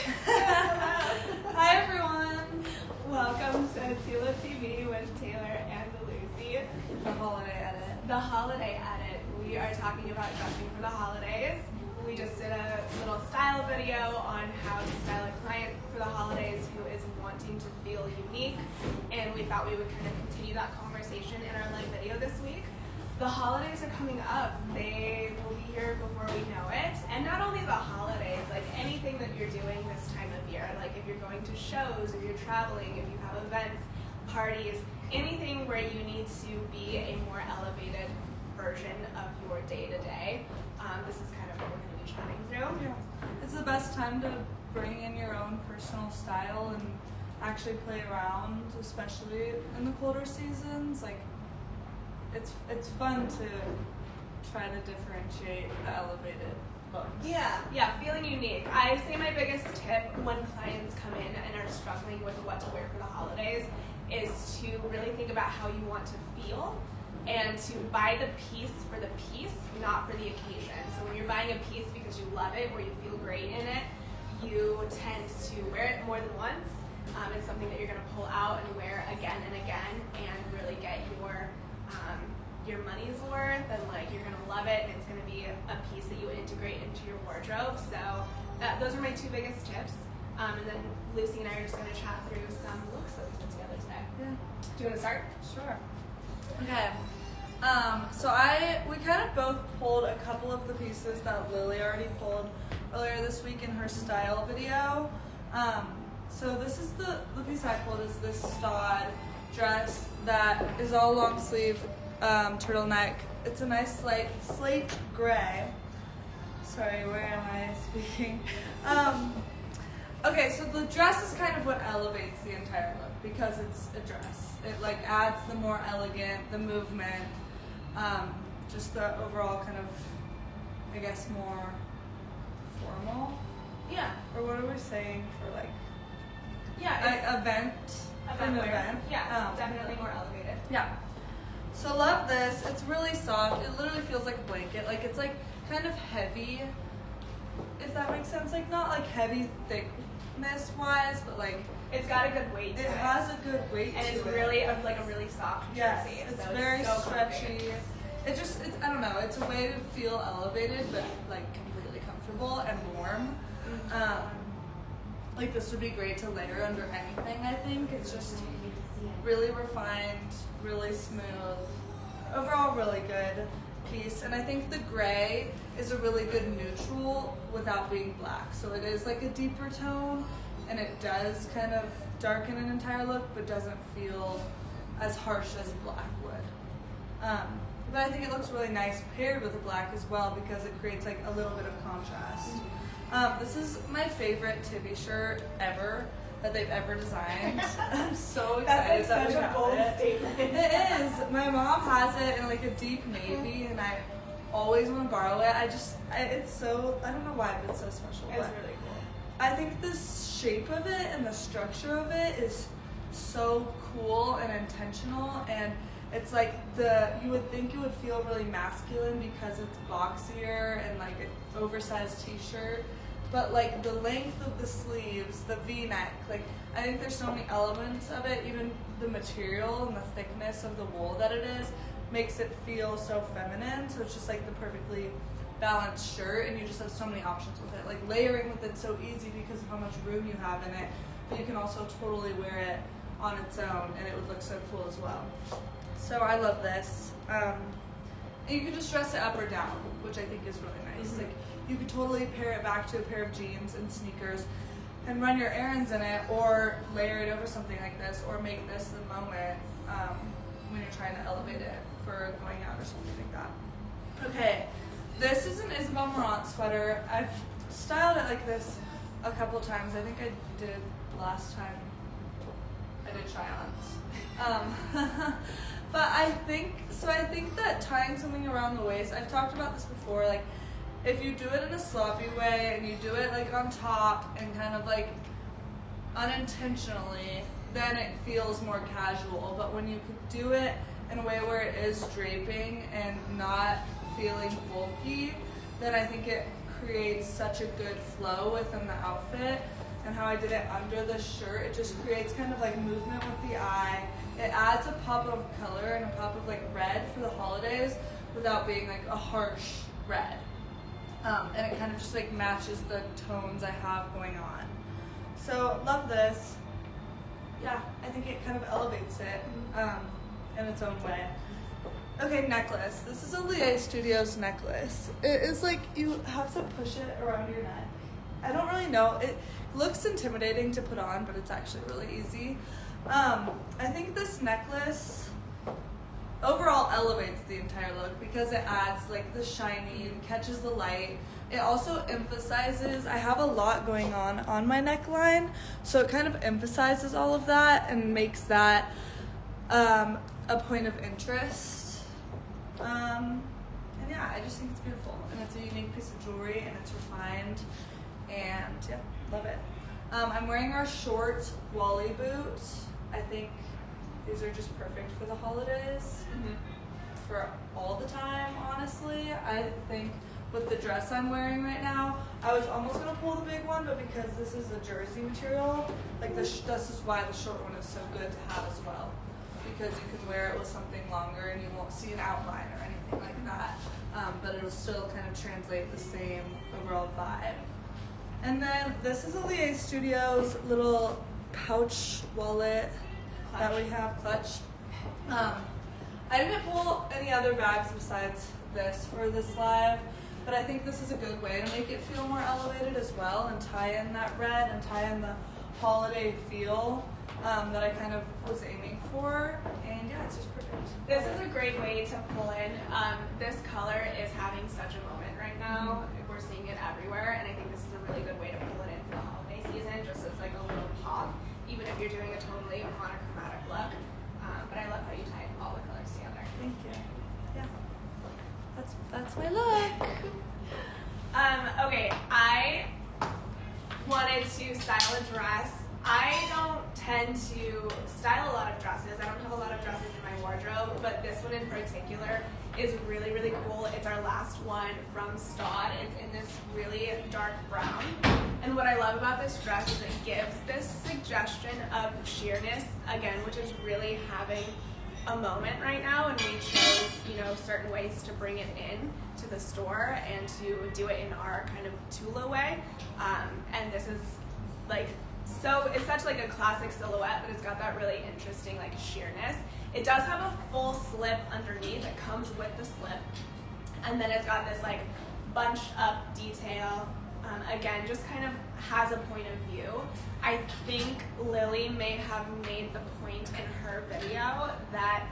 Hi everyone! Welcome to Tula TV with Taylor and Lucy. The holiday edit. The holiday edit. We are talking about dressing for the holidays. We just did a little style video on how to style a client for the holidays who is wanting to feel unique, and we thought we would kind of continue that conversation in our live video this week. The holidays are coming up. They will be here before we know it. And not only the holidays, like anything that you're doing this time of year, like if you're going to shows, if you're traveling, if you have events, parties, anything where you need to be a more elevated version of your day-to-day. This is kind of what we're going to be chatting through. Yeah. It's the best time to bring in your own personal style and actually play around, especially in the colder seasons. Like, it's fun to try to differentiate the elevated looks. Yeah, feeling unique. I say my biggest tip when clients come in and are struggling with what to wear for the holidays is to really think about how you want to feel and to buy the piece for the piece, not for the occasion. So when you're buying a piece because you love it or you feel great in it, you tend to wear it more than once. It's something that you're going to pull out and wear again and again and really get your money's worth, and like you're gonna love it, and it's gonna be a piece that you integrate into your wardrobe. So those are my two biggest tips. And then Lucy and I are just gonna chat through some looks that we put together today. Yeah. Do you want to start? Sure. Okay. So we kind of both pulled a couple of the pieces that Lily already pulled earlier this week in her style video. So this is the piece I pulled is this stud dress that is all long sleeve turtleneck. It's a nice slate gray. Sorry, where am I speaking? Okay, so the dress is kind of what elevates the entire look because it's a dress. It like adds the more elegant, the movement, just the overall kind of, I guess, more formal. Yeah. Or what are we saying for like? Yeah. Event. Yeah. Definitely more elevated. Yeah. So love this. It's really soft. It literally feels like a blanket. Like it's like kind of heavy, if that makes sense. Like not like heavy thickness wise, but like it's got a good weight to it. It has a good weight and to it. And it's really like a really soft jersey. Yes, it's so very so stretchy. It's I don't know, it's a way to feel elevated but like completely comfortable and warm. Like this would be great to layer under anything, I think. It's just really refined, really smooth, overall really good piece. And I think the gray is a really good neutral without being black. So it is like a deeper tone and it does kind of darken an entire look but doesn't feel as harsh as black would. But I think it looks really nice paired with the black as well because it creates like a little bit of contrast. This is my favorite Tibi shirt ever that they've ever designed. I'm so excited that we have bold statement. It is. My mom has it in like a deep navy and I always want to borrow it. It's so, I don't know why, but it's so special. It's really cool. I think the shape of it and the structure of it is so cool and intentional, and it's like you would think it would feel really masculine because it's boxier and like an oversized t-shirt, but like the length of the sleeves, the v-neck, like I think there's so many elements of it, even the material and the thickness of the wool that it is makes it feel so feminine. So it's just like the perfectly balanced shirt, and you just have so many options with it. Like layering with it's so easy because of how much room you have in it, but you can also totally wear it on its own and it would look so cool as well. So I love this. And you can just dress it up or down, which I think is really nice. Like you could totally pair it back to a pair of jeans and sneakers and run your errands in it, or layer it over something like this, or make this the moment when you're trying to elevate it for going out or something like that. Okay, this is an Isabel Marant sweater. I've styled it like this a couple times. I think I did last time I did try-ons. But I think that tying something around the waist, I've talked about this before, like if you do it in a sloppy way and you do it like on top and kind of like unintentionally, then it feels more casual. But when you could do it in a way where it is draping and not feeling bulky, then I think it creates such a good flow within the outfit. and how I did it under the shirt. It just creates kind of like movement with the eye. It adds a pop of color and a pop of like red for the holidays without being like a harsh red. And it kind of just like matches the tones I have going on. So love this. Yeah, I think it kind of elevates it in its own way. Okay, necklace. This is a Lie Studios necklace. It is like you have to push it around your neck. I don't really know. It looks intimidating to put on, but it's actually really easy. I think this necklace overall elevates the entire look because it adds like the shiny, it catches the light. It also emphasizes, I have a lot going on my neckline, so it kind of emphasizes all of that and makes that a point of interest. And yeah, I just think it's beautiful, and it's a unique piece of jewelry, and it's refined, and yeah, love it. I'm wearing our short Wally boots. I think these are just perfect for the holidays, for all the time, honestly. I think with the dress I'm wearing right now, I was almost gonna pull the big one, but because this is a jersey material, like this is why the short one is so good to have as well. Because you can wear it with something longer and you won't see an outline or anything like that, but it'll still kind of translate the same overall vibe. And then this is a Lie Studios little pouch wallet that we have, clutch. I didn't pull any other bags besides this for this live, but I think this is a good way to make it feel more elevated as well and tie in that red and tie in the holiday feel that I kind of was aiming for, and yeah, it's just perfect. This is a great way to pull in. This color is having such a moment right now. We're seeing it everywhere, and I think this is a really good way to pull it in for the holiday season, just as like a little pop, even if you're doing a totally monochromatic look. But I love how you tie all the colors together. Thank you. Yeah, that's my look. Okay, I wanted to style a dress. I don't tend to style a lot of dresses. I don't have a lot of dresses in my wardrobe, but this one in particular is really, really cool. It's our last one from Staud. It's in this really dark brown. And what I love about this dress is it gives this suggestion of sheerness, again, which is really having a moment right now, and we chose, certain ways to bring it in to the store and to do it in our kind of Tula way. And this is like, so it's such like a classic silhouette, but it's got that really interesting like sheerness. It does have a full slip underneath that comes with the slip, and then it's got this like bunched up detail. Again, just kind of has a point of view. I think Lily may have made the point in her video that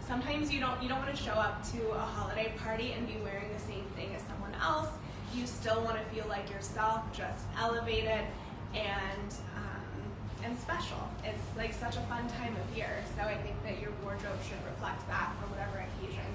sometimes you don't want to show up to a holiday party and be wearing the same thing as someone else. You still want to feel like yourself, just elevated and special. It's like such a fun time of year, so I think that your wardrobe should reflect that for whatever occasion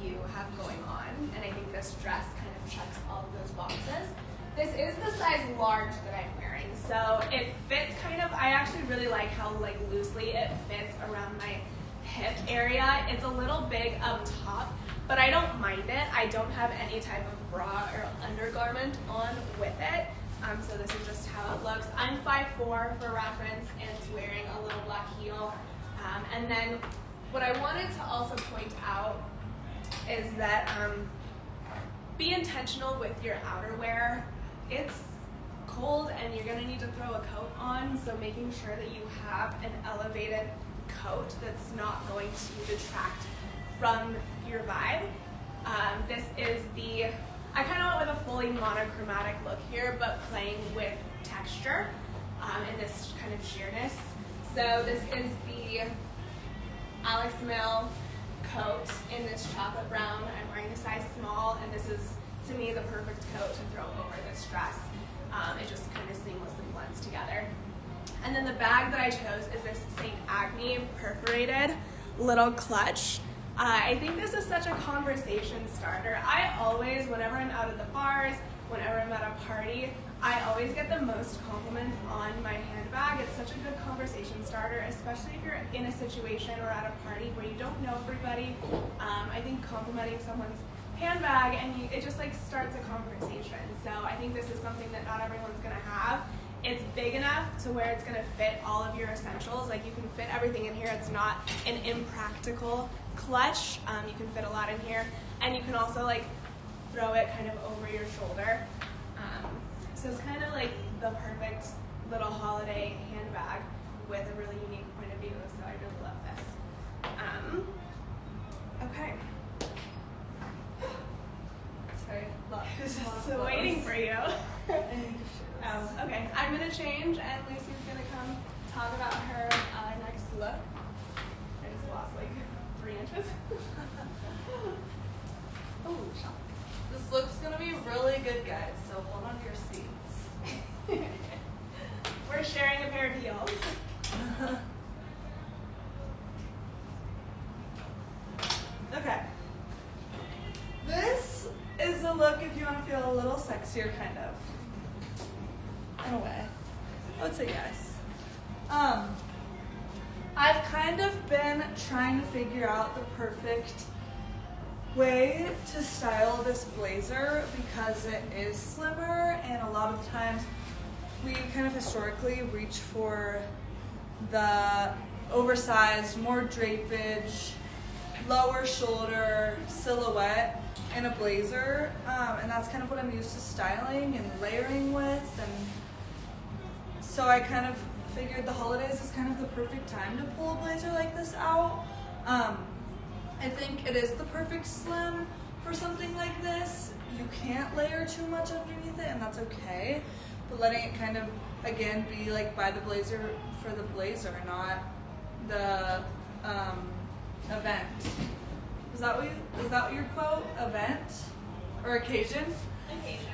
you have going on, and I think this dress kind of checks all of those boxes. This is the size large that I'm wearing, so it fits kind of, I actually really like how like loosely it fits around my hip area. It's a little big up top, but I don't mind it. I don't have any type of bra or undergarment on with it. So this is just how it looks. I'm 5'4" for reference, and it's wearing a little black heel. And then what I wanted to also point out is that be intentional with your outerwear. It's cold and you're gonna need to throw a coat on, so making sure that you have an elevated coat that's not going to detract from your vibe. This is I kind of went with a fully monochromatic look here, but playing with texture and this kind of sheerness. So this is the Alex Mill coat in this chocolate brown. I'm wearing a size small, and this is, to me, the perfect coat to throw over this dress. It just kind of seamlessly blends together. And then the bag that I chose is this St. Agni perforated little clutch. I think this is such a conversation starter. I always, whenever I'm out at the bars, whenever I'm at a party, I always get the most compliments on my handbag. It's such a good conversation starter, especially if you're in a situation or at a party where you don't know everybody. I think complimenting someone's handbag, and it just like starts a conversation. So I think this is something that not everyone's gonna have, it's big enough to where it's going to fit all of your essentials. Like you can fit everything in here. It's not an impractical clutch. You can fit a lot in here, and you can also like throw it kind of over your shoulder. So it's kind of like the perfect little holiday handbag with a really unique point of view. So I really love this. Okay. Sorry, So waiting for you. I need to show Okay, I'm gonna change, and Lucy's gonna come talk about her next look. I just lost like 3 inches. Oh, this look's gonna be really good, guys. So hold on to your seats. We're sharing a pair of heels. Okay. This is the look if you want to feel a little sexier, kind of. In a way. I would say yes. I've kind of been trying to figure out the perfect way to style this blazer because it is slimmer, and a lot of times we kind of historically reach for the oversized, more drapage, lower shoulder silhouette in a blazer, and that's kind of what I'm used to styling and layering with, and so I kind of figured the holidays is kind of the perfect time to pull a blazer like this out. I think it is the perfect slim for something like this. You can't layer too much underneath it, and that's okay, but letting it kind of, again, be like by the blazer for the blazer, not the event. Is that what your quote? Event or occasion? Occasion.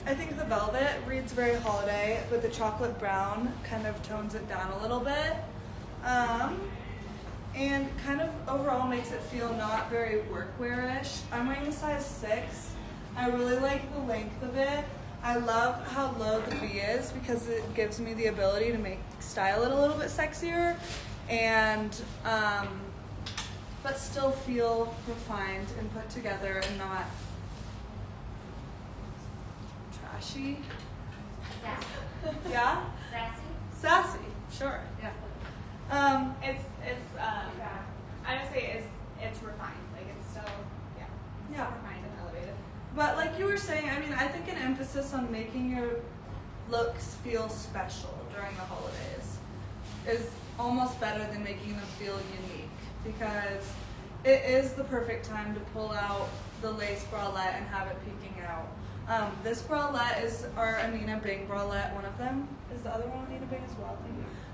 I think the velvet reads very holiday, but the chocolate brown kind of tones it down a little bit. And kind of overall makes it feel not very workwear-ish. I'm wearing a size 6. I really like the length of it. I love how low the V is because it gives me the ability to style it a little bit sexier, and but still feel refined and put together and not trashy. Sassy. Yeah? Sassy. Sassy, sure, yeah. I would say it's refined. Like it's still, it's Yeah. refined and elevated. But like you were saying, I mean, I think an emphasis on making your looks feel special during the holidays is almost better than making them feel unique, because it is the perfect time to pull out the lace bralette and have it peeking out. This bralette is our Amina Bing bralette. One of them is the other one Amina Bing as well.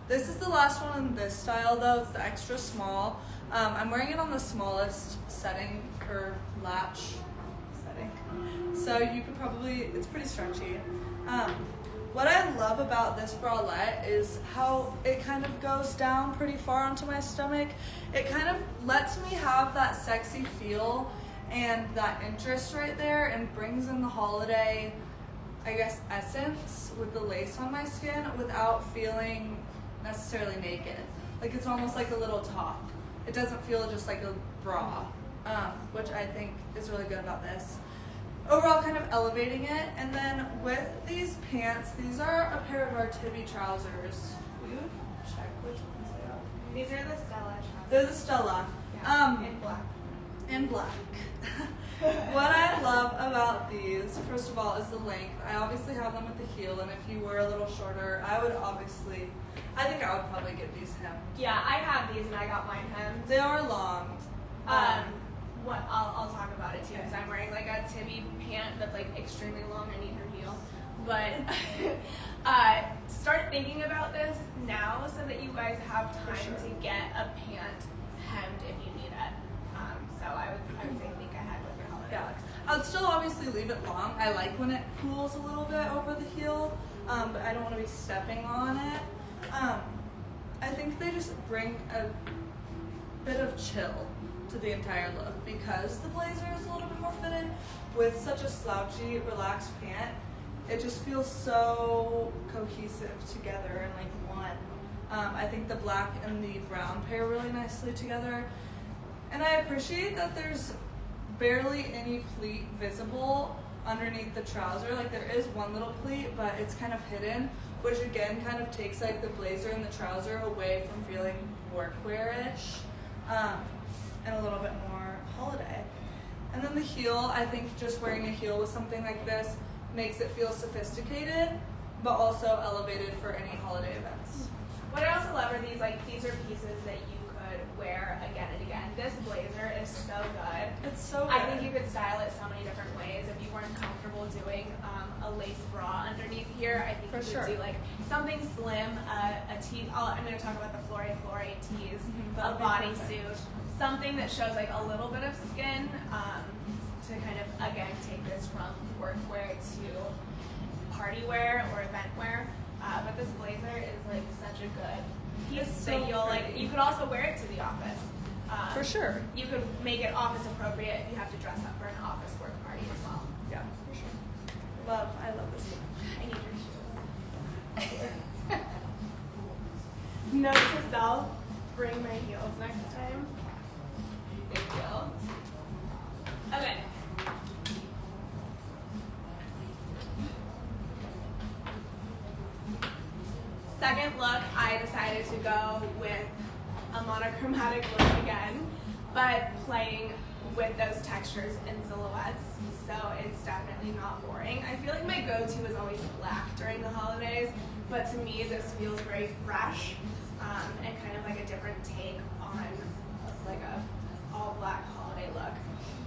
This is the last one in this style though. It's the extra small. I'm wearing it on the smallest setting or latch setting. So you could probably, it's pretty stretchy. What I love about this bralette is how it kind of goes down pretty far onto my stomach. It kind of lets me have that sexy feel and that interest right there, and brings in the holiday, I guess, essence with the lace on my skin without feeling necessarily naked. Like it's almost like a little top. It doesn't feel just like a bra, which I think is really good about this. Overall, kind of elevating it. And then with these pants, these are a pair of our Tibby trousers. Will you check which ones they are? These are the Stella trousers. They're the Stella. In black. In black. What I love about these, first of all, is the length. I obviously have them with the heel, and if you were a little shorter, I think I would probably get these hemmed. Yeah, I have these and I got mine hemmed. They are long. I'll talk about it too, because I'm wearing like a Tibby pant that's like extremely long. I need her heel. But start thinking about this now so that you guys have time to get a pant hemmed if you need it. So I would say think ahead with your holiday Yeah. looks. I would still obviously leave it long. I like when it pools a little bit over the heel, but I don't want to be stepping on it. I think they just bring a bit of chill to the entire look because the blazer is a little bit more fitted with such a slouchy, relaxed pant. It just feels so cohesive together in like one. I think the black and the brown pair really nicely together. And I appreciate that there's barely any pleat visible underneath the trouser. Like there is one little pleat, but it's kind of hidden, which again kind of takes like the blazer and the trouser away from feeling workwear-ish, and a little bit more holiday. And then the heel, I think just wearing a heel with something like this makes it feel sophisticated, but also elevated for any holiday events. What I also love are these are pieces that you could wear again and again. This blazer is so good. It's so good. I think you could style it so many different ways. If you weren't comfortable doing a lace bra underneath here, I think you could do like something slim, a tee. I'm going to talk about the Flore tees, a bodysuit, something that shows like a little bit of skin to kind of again take this from workwear to party wear or event wear. But this blazer is like such a good piece that you'll like. You could also wear it to the office. For sure. You could make it office appropriate if you have to dress up for an office work party as well. Yeah, for sure. I love this one. I need your shoes. Note to self: bring my heels next time. Big deal. Okay. Second look, I decided to go with a monochromatic look again, but playing with those textures and silhouettes, so it's definitely not boring. I feel like my go-to is always black during the holidays, but to me this feels very fresh and kind of like a different take on like a all-black holiday look.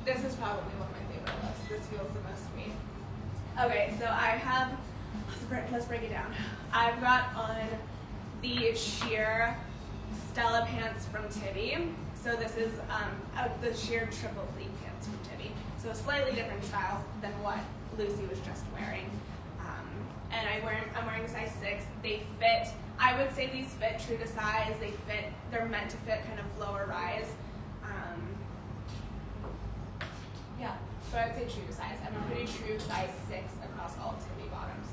This is probably one of my favorite looks. This feels the most to me. Okay, so I have, let's break it down. I've got on the sheer Stella pants from Tibi. So this is the sheer triple pleat pants from Tibi. So a slightly different style than what Lucy was just wearing. And I'm wearing a size 6. They fit, I would say these fit true to size. They're meant to fit kind of lower rise. Yeah, so I would say true to size. I'm a pretty true size 6 across all Tibi bottoms.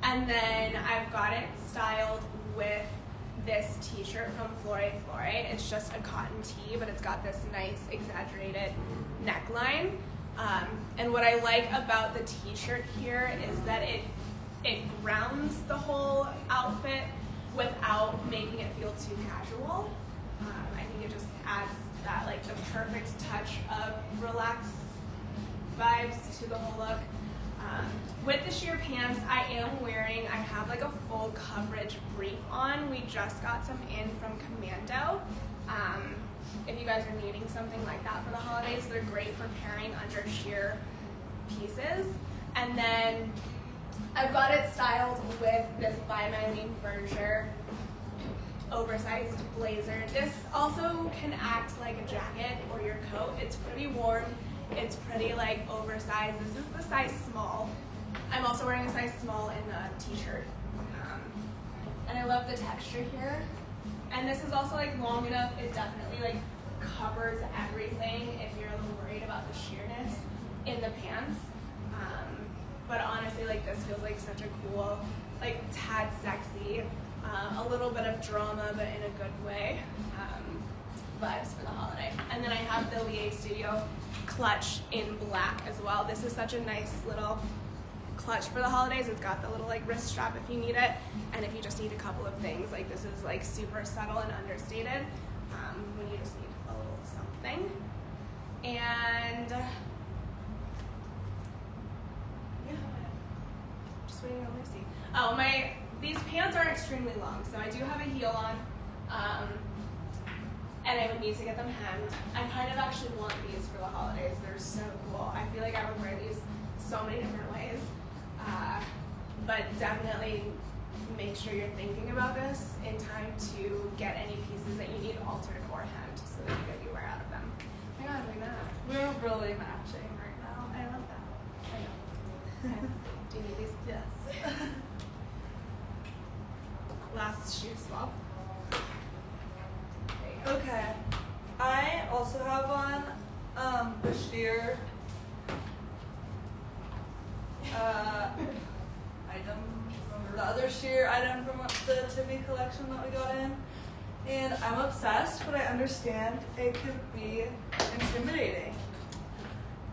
And then I've got it styled with this t-shirt from Flore. It's just a cotton tee, but it's got this nice exaggerated neckline. And what I like about the t-shirt here is that it grounds the whole outfit without making it feel too casual. I think it just adds that like the perfect touch of relaxed vibes to the whole look. With the sheer pants, I have like a full coverage brief on. We just got some in from Commando. If you guys are needing something like that for the holidays, they're great for pairing under sheer pieces. And then I've got it styled with this by Mylene Berger oversized blazer. This also can act like a jacket or your coat. It's pretty warm. It's pretty like oversized. This is the size small. I'm also wearing a size small in the t-shirt. And I love the texture here. And this is also like long enough, it definitely like covers everything if you're a little worried about the sheerness in the pants. But honestly, like this feels like such a cool, like tad sexy, a little bit of drama, but in a good way, vibes for the holiday. And then I have the Lie Studio clutch in black as well. This is such a nice little clutch for the holidays. It's got the little like wrist strap if you need it, and if you just need a couple of things, like this is like super subtle and understated when you just need a little something. And yeah, just waiting on Lucy. Oh, these pants are extremely long, so I do have a heel on, and I would need to get them hemmed. I kind of actually want these for the holidays. They're so cool. I feel like I would wear these so many different ways. But definitely make sure you're thinking about this in time to get any pieces that you need altered or hemmed so that you get your wear out of them. Oh my god, look at that. We're really matching right now. I love that. I know. Okay. Do you need these? Yes. Last shoe swap. Okay. I also have on the sheer item, the other sheer item from the Tibi collection that we got in. And I'm obsessed, but I understand it could be intimidating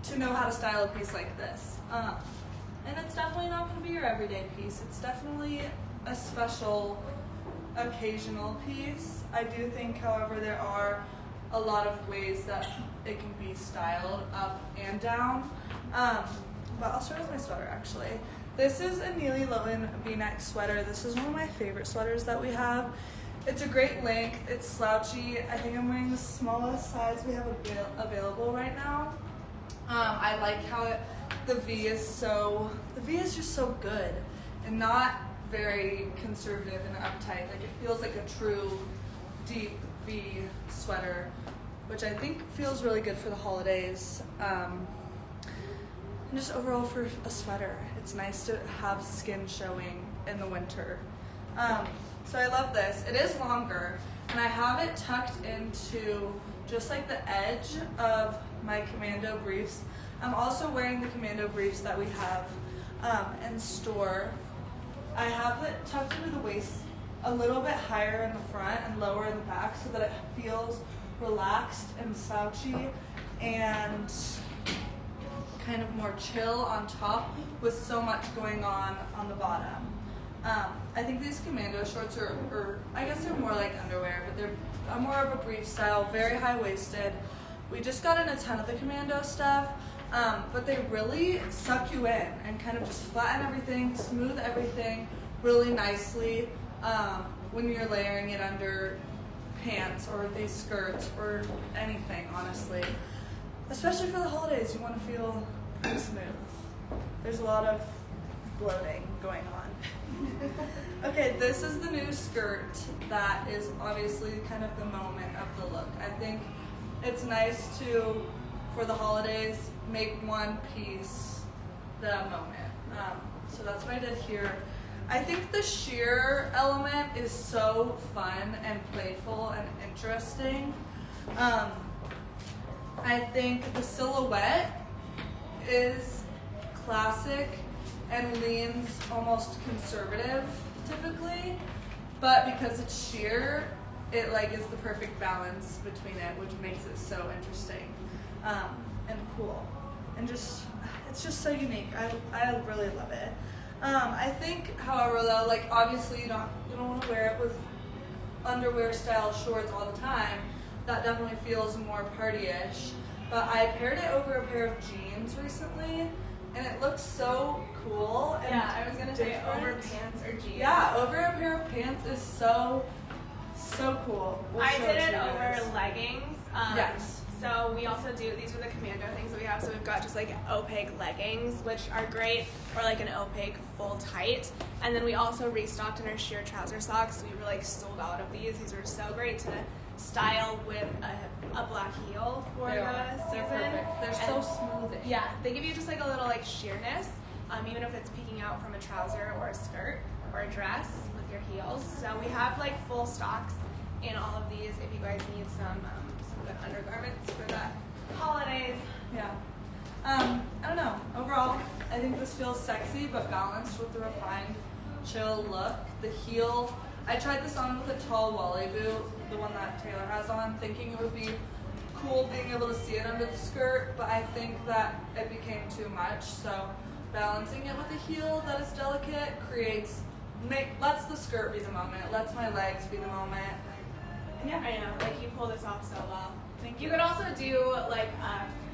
to know how to style a piece like this. And it's definitely not going to be your everyday piece. It's definitely a special, occasional piece. I do think, however, there are a lot of ways that it can be styled up and down. But I'll start with my sweater, actually. This is a Neely Lowen V-neck sweater. This is one of my favorite sweaters that we have. It's a great length. It's slouchy. I think I'm wearing the smallest size we have available right now. I like how the V is just so good and not very conservative and uptight. Like, it feels like a true deep V sweater, which I think feels really good for the holidays. And just overall for a sweater, it's nice to have skin showing in the winter. So I love this. It is longer, and I have it tucked into just like the edge of my commando briefs. I'm also wearing the commando briefs that we have in store. I have it tucked into the waist a little bit higher in the front and lower in the back so that it feels relaxed and slouchy and kind of more chill on top with so much going on the bottom. I think these commando shorts are I guess they're more like underwear, but they're more of a brief style, very high-waisted. We just got in a ton of the commando stuff, but they really suck you in and kind of just flatten everything, smooth everything really nicely when you're layering it under pants or these skirts or anything, honestly. Especially for the holidays, you want to feel pretty smooth. There's a lot of bloating going on. Okay, this is the new skirt that is obviously kind of the moment of the look. I think it's nice to, for the holidays, make one piece the moment. So that's what I did here. I think the sheer element is so fun and playful and interesting. I think the silhouette is classic and leans almost conservative typically, but because it's sheer, it like is the perfect balance between it, which makes it so interesting and cool, and it's just so unique. I really love it. I think, however, though, like obviously you don't want to wear it with underwear style shorts all the time. That definitely feels more party-ish. But I paired it over a pair of jeans recently, and it looks so cool. And yeah, I was gonna say different. over pants or jeans. Yeah, over a pair of pants is so cool. I did it over leggings. Yes. So we also do, these are the commando things that we have. So we've got just like opaque leggings, which are great, or like an opaque full tight. And then we also restocked in our sheer trouser socks. We were like sold out of these. These were so great to style with a black heel for the season. They're perfect. They're so smooth. Yeah, they give you just like a little like sheerness, even if it's peeking out from a trouser or a skirt or a dress with your heels. So we have like full stocks in all of these if you guys need some good undergarments for the holidays. Yeah. I don't know. Overall, I think this feels sexy but balanced with the refined, chill look. The heel, I tried this on with a tall Wally boot, the one that Taylor has on, thinking it would be cool being able to see it under the skirt, but I think that it became too much. So balancing it with a heel that is delicate lets the skirt be the moment, lets my legs be the moment. Yeah, I know. Like, you pull this off so well. Thank you. You could also do like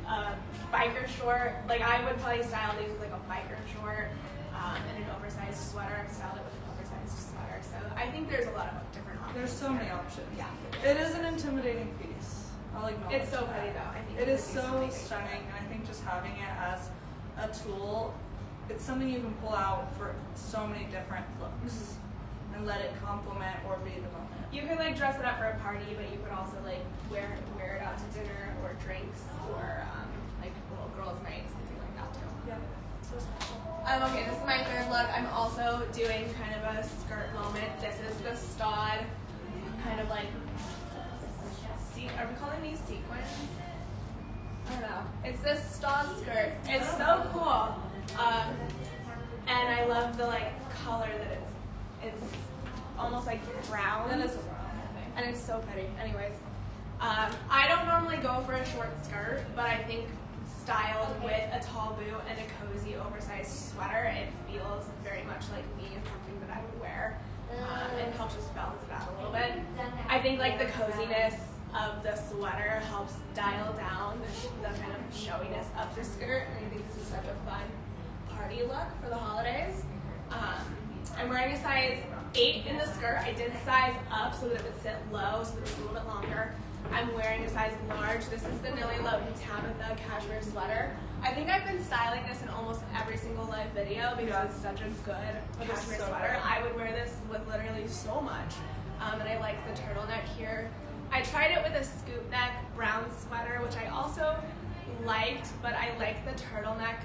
a biker short. Like, I would probably style these with like a biker short and an oversized sweater. I've styled it with an oversized sweater. So I think there's a lot of different options. There's so many options. Yeah. It is an intimidating piece. I'll acknowledge It's so pretty though. I think it is so stunning, and I think just having it as a tool, it's something you can pull out for so many different looks and let it complement or be the moment. You could like dress it up for a party, but you could also like wear it out to dinner or drinks or like little girls' night, something like that too. Yeah, so special. Okay, this is my third look. I'm also doing kind of a skirt moment. This is the Stod kind of like, are we calling these sequins? I don't know. It's this Stod skirt. It's so cool. And I love the like color that it's almost like brown. That is a brown, I think. And it's so pretty. Anyways, I don't normally go for a short skirt, but I think styled with a tall boot and a cozy oversized sweater. It feels very much like me and something that I would wear, and helps just balance it out a little bit. I think like the coziness of the sweater helps dial down the kind of showiness of the skirt, and I think this is such a fun party look for the holidays. I'm wearing a size 8 in the skirt. I did size up so that it would sit low, so that it was a little bit longer. I'm wearing a size large. This is the Nilly Lotan Tabitha cashmere sweater. I think I've been styling this in almost every single live video because it's such a good cashmere sweater. I would wear this with literally so much. And I like the turtleneck here. I tried it with a scoop neck brown sweater, which I also liked, but I like the turtleneck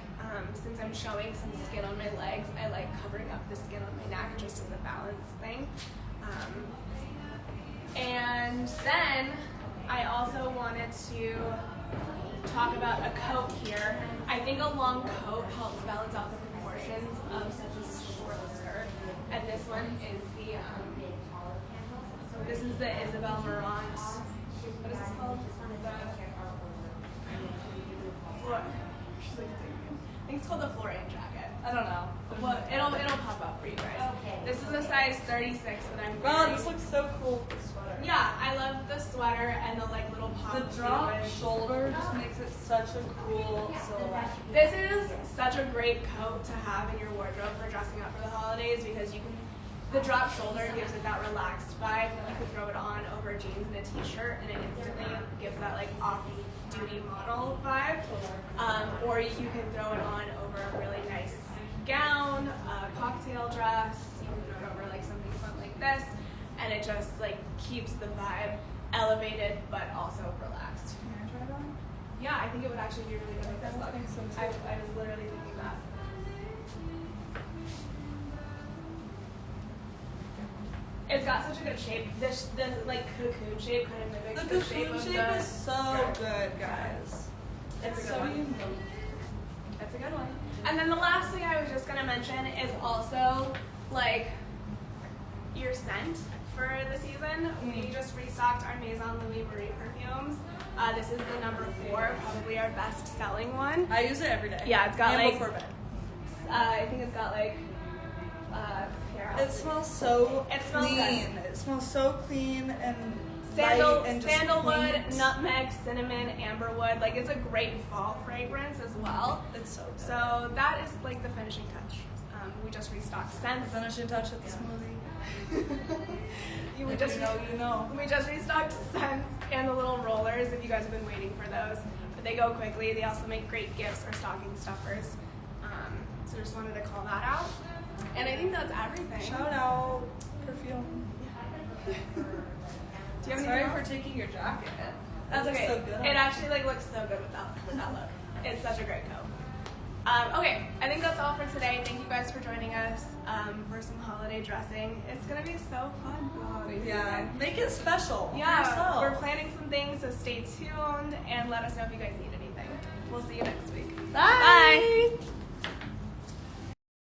since I'm showing some skin on my legs. I like covering up the skin on my neck just as a balance thing. And then I also wanted to talk about a coat here. I think a long coat helps balance out the proportions of such a short skirt. And this one is the Isabel Marant. What is this called? I think it's called the Florian jacket. I don't know. Well, it'll pop up for you guys. This is a size 36 that I'm wearing. Wow, this looks so cool with the sweater. Yeah, I love the sweater and the like little pop. The drop shoulder just makes it such a cool silhouette. This is such a great coat to have in your wardrobe for dressing up for the holidays because the drop shoulder gives it that relaxed vibe. You can throw it on over jeans and a t-shirt and it instantly gives that like off-duty model vibe. Or you can throw it on over a really nice gown, a cocktail dress. You can throw it over like something fun like this, and it just like keeps the vibe elevated but also relaxed. Can I try it on? Yeah, I think it would actually be really good with this look. I think so too. I was literally thinking that. It's got such a good shape. This like cocoon shape kind of mimics The the shape cocoon of shape the is so skirt. good, guys. It's a good so one. unique. That's a good one. And then the last thing I was just gonna mention is also like your scent for the season. We just restocked our Maison Louis Marie perfumes. This is the number 4, probably our best selling one. I use it every day. Yeah, it's got and like before bed. I think it's got like It smells so It smells clean. It smells so clean and Sandal, light and just sandalwood, quaint. nutmeg, cinnamon, amberwood. Like it's a great fall fragrance as well. It's so good. So that is like the finishing touch. We just restocked scents. Finishing touch with the smoothie. We If just you know, you know. We just restocked scents and the little rollers. If you guys have been waiting for those, but they go quickly. They also make great gifts or stocking stuffers. So just wanted to call that out. And I think that's everything. Shout out perfume. Do you have Sorry anything for else? taking your jacket. That's It looks okay. so good. It actually like looks so good with that look. It's such a great coat. Okay, I think that's all for today. Thank you guys for joining us for some holiday dressing. It's gonna be so fun for the holiday season. Yeah, make it special. for Yeah, yourself. we're planning some things, so stay tuned and let us know if you guys need anything. We'll see you next week. Bye. Bye.